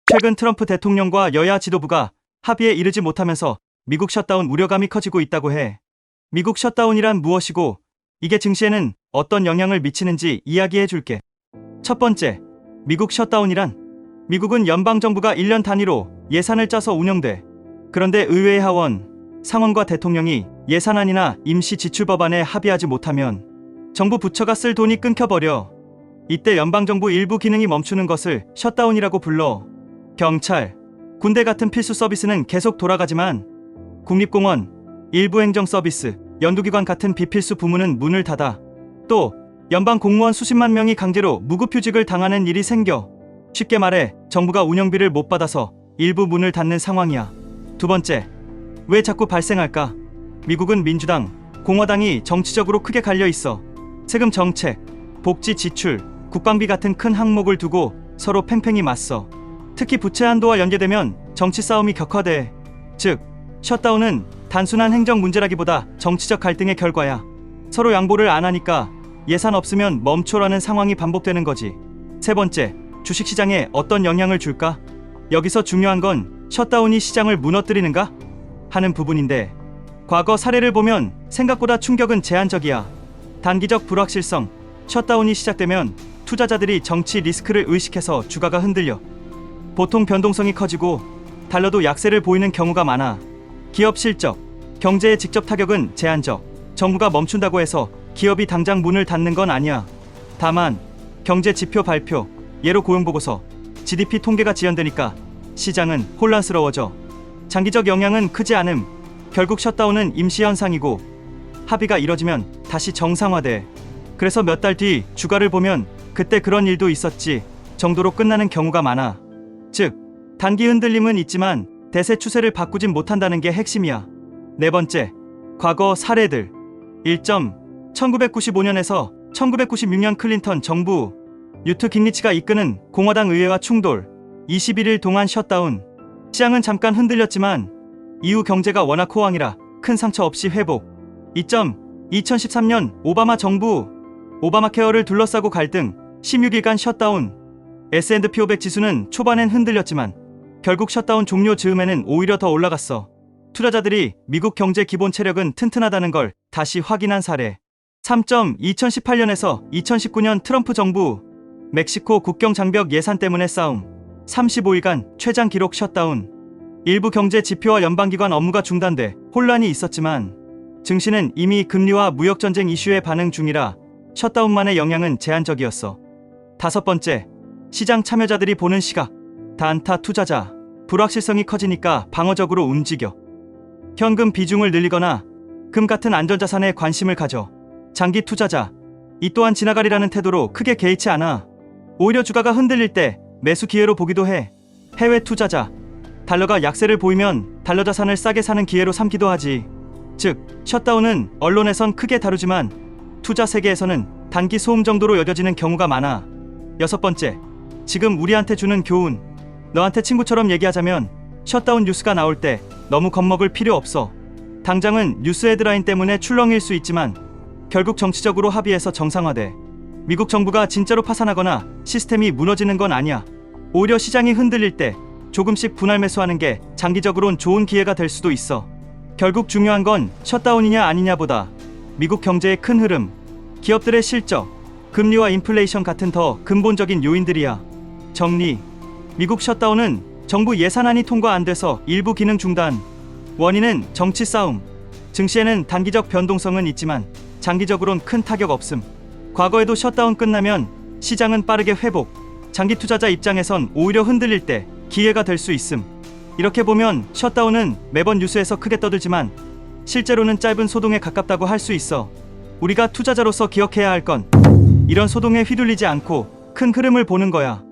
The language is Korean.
최근 트럼프 대통령과 여야 지도부가 합의에 이르지 못하면서 미국 셧다운 우려감이 커지고 있다고 해. 미국 셧다운이란 무엇이고 이게 증시에는 어떤 영향을 미치는지 이야기해 줄게. 첫 번째, 미국 셧다운이란 미국은 연방정부가 1년 단위로 예산을 짜서 운영돼. 그런데 의회 하원, 상원과 대통령이 예산안이나 임시 지출법안에 합의하지 못하면 정부 부처가 쓸 돈이 끊겨버려. 이때 연방정부 일부 기능이 멈추는 것을 셧다운이라고 불러. 경찰, 군대 같은 필수 서비스는 계속 돌아가지만 국립공원, 일부 행정 서비스, 연구기관 같은 비필수 부문은 문을 닫아. 또 연방 공무원 수십만 명이 강제로 무급휴직을 당하는 일이 생겨. 쉽게 말해 정부가 운영비를 못 받아서 일부 문을 닫는 상황이야. 두 번째, 왜 자꾸 발생할까? 미국은 민주당, 공화당이 정치적으로 크게 갈려 있어. 세금 정책, 복지 지출, 국방비 같은 큰 항목을 두고 서로 팽팽히 맞서. 특히 부채 한도와 연계되면 정치 싸움이 격화돼. 즉, 셧다운은 단순한 행정 문제라기보다 정치적 갈등의 결과야. 서로 양보를 안 하니까 예산 없으면 멈춰라는 상황이 반복되는 거지. 세 번째, 주식시장에 어떤 영향을 줄까? 여기서 중요한 건 셧다운이 시장을 무너뜨리는가? 하는 부분인데, 과거 사례를 보면 생각보다 충격은 제한적이야. 단기적 불확실성, 셧다운이 시작되면 투자자들이 정치 리스크를 의식해서 주가가 흔들려. 보통 변동성이 커지고 달러도 약세를 보이는 경우가 많아. 기업 실적, 경제에 직접 타격은 제한적. 정부가 멈춘다고 해서 기업이 당장 문을 닫는 건 아니야. 다만 경제 지표 발표, 예로 고용보고서, GDP 통계가 지연되니까 시장은 혼란스러워져. 장기적 영향은 크지 않음. 결국 셧다운은 임시현상이고 합의가 이뤄지면 다시 정상화돼. 그래서 몇 달 뒤 주가를 보면 그때 그런 일도 있었지 정도로 끝나는 경우가 많아. 즉, 단기 흔들림은 있지만 대세 추세를 바꾸진 못한다는 게 핵심이야. 네 번째, 과거 사례들. 1995년에서 1996년 클린턴 정부, 뉴트 깅리치가 이끄는 공화당 의회와 충돌, 21일 동안 셧다운. 시장은 잠깐 흔들렸지만 이후 경제가 워낙 호황이라 큰 상처 없이 회복. 2013년 오바마 정부, 오바마 케어를 둘러싸고 갈등, 16일간 셧다운. S&P 500 지수는 초반엔 흔들렸지만 결국 셧다운 종료 즈음에는 오히려 더 올라갔어. 투자자들이 미국 경제 기본 체력은 튼튼하다는 걸 다시 확인한 사례. 2018년에서 2019년 트럼프 정부, 멕시코 국경 장벽 예산 때문에 싸움, 35일간 최장 기록 셧다운. 일부 경제 지표와 연방기관 업무가 중단돼 혼란이 있었지만 증시는 이미 금리와 무역전쟁 이슈에 반응 중이라 셧다운만의 영향은 제한적이었어. 다섯 번째, 시장 참여자들이 보는 시각. 단타 투자자, 불확실성이 커지니까 방어적으로 움직여. 현금 비중을 늘리거나 금 같은 안전자산에 관심을 가져. 장기 투자자, 이 또한 지나가리라는 태도로 크게 개의치 않아. 오히려 주가가 흔들릴 때 매수 기회로 보기도 해. 해외 투자자, 달러가 약세를 보이면 달러 자산을 싸게 사는 기회로 삼기도 하지. 즉, 셧다운은 언론에선 크게 다루지만 투자 세계에서는 단기 소음 정도로 여겨지는 경우가 많아. 여섯 번째, 지금 우리한테 주는 교훈. 너한테 친구처럼 얘기하자면 셧다운 뉴스가 나올 때 너무 겁먹을 필요 없어. 당장은 뉴스 헤드라인 때문에 출렁일 수 있지만 결국 정치적으로 합의해서 정상화돼. 미국 정부가 진짜로 파산하거나 시스템이 무너지는 건 아니야. 오히려 시장이 흔들릴 때 조금씩 분할 매수하는 게 장기적으론 좋은 기회가 될 수도 있어. 결국 중요한 건 셧다운이냐 아니냐보다 미국 경제의 큰 흐름, 기업들의 실적, 금리와 인플레이션 같은 더 근본적인 요인들이야. 정리, 미국 셧다운은 정부 예산안이 통과 안 돼서 일부 기능 중단. 원인은 정치 싸움. 증시에는 단기적 변동성은 있지만 장기적으론 큰 타격 없음. 과거에도 셧다운 끝나면 시장은 빠르게 회복. 장기 투자자 입장에선 오히려 흔들릴 때 기회가 될 수 있음. 이렇게 보면 셧다운은 매번 뉴스에서 크게 떠들지만 실제로는 짧은 소동에 가깝다고 할 수 있어. 우리가 투자자로서 기억해야 할 건 이런 소동에 휘둘리지 않고 큰 흐름을 보는 거야.